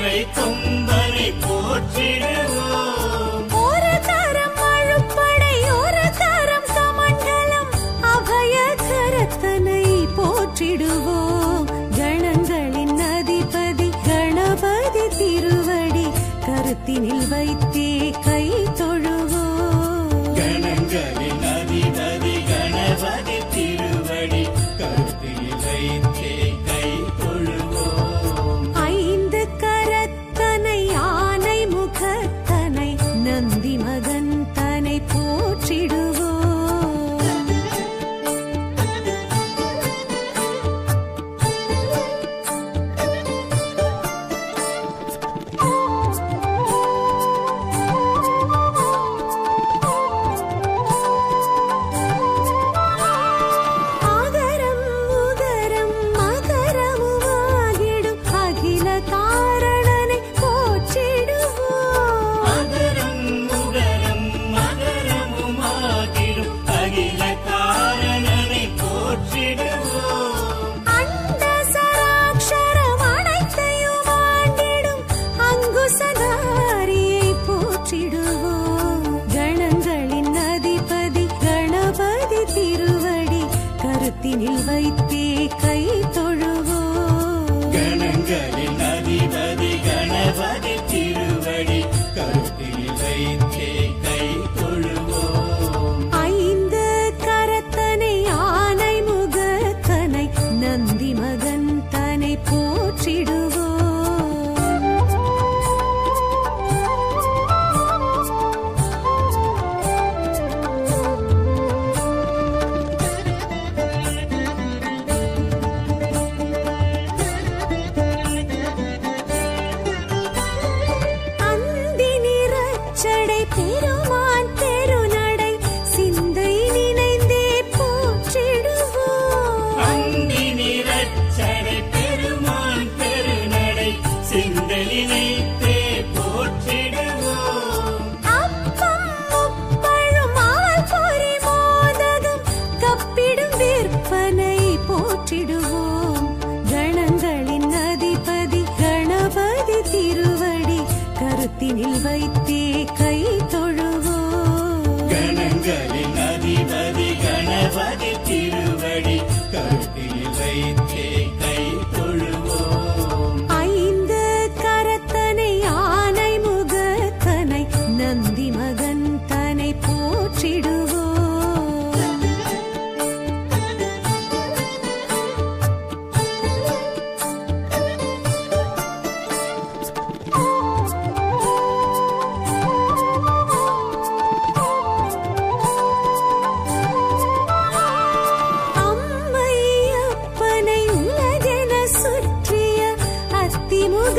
மறை கொம்பனை போற்றிடுவோம். ஒரு கரம் அழுப்படை ஒரு கரம் கமண்டலம் அபய கரத்தனை போற்றிடுவோம். கணங்களின் அதிபதி கணபதி திருவடி கருத்தினில் வைத்தே கை தொழுவோம். கணங்களின் அதிபதி கணபதி திருவடி கருத்தினில் வைத்தே கை தொழுவோம். ஐந்து கரத்தனை ஆனை முகத்தனை நந்தி மகன் தனை போற்றிடுவோம். ஆகரம் உகரம் மகரமுமாகிடும் அகில காரணனை போற்றிடுவோம். அகரம் உகரம் மகரமுமாகிடும் அகில காரணனை போற்றிடுவோம். அண்ட சராட்சரம் அனைத்தையும் ஆண்டிடும் அங்குசதாரியை போற்றிடுவோம். கணங்களின் அதிபதி கணபதி திருவடி கருத்தினில் வைத்தே கை தொழுவோம். கணங்களின் அதிபதி கணபதி திருவடி கருத்தினில் வைத்தே கை தொழுவோம். ஐந்து கரத்தனை ஆனை முகத்தனை நந்தி மகன் தனை போற்றிடுவோம். அந்தி நிறச்சடை பெருமான் தெருநடை சிந்தை நினைந்தே போற்றிடுவோம். அந்தி நிறச்சடை பெருமான் பெருநடை சிந்தலினைத்தே போற்றிடுவோம். அப்பம் முப்பழும் அவல் பொரி மோதகம் கப்பிடும் விற்பனை போற்றிடுவோம். கணங்களின் அதிபதி கணபதி திருவடி கருத்தினில் வைத்தே கை தொழுவோம். கணங்களின் அதிபதி கணபதி திருவடி கருத்தினில் வைத்தே கை தொழுவோம். ஐந்து கரத்தனை ஆனை முகத்தனை நந்தி மகன் தனை போற்றிடுவோம். அம்மை அப்பனை உலகென சுற்றிய அத்திமுக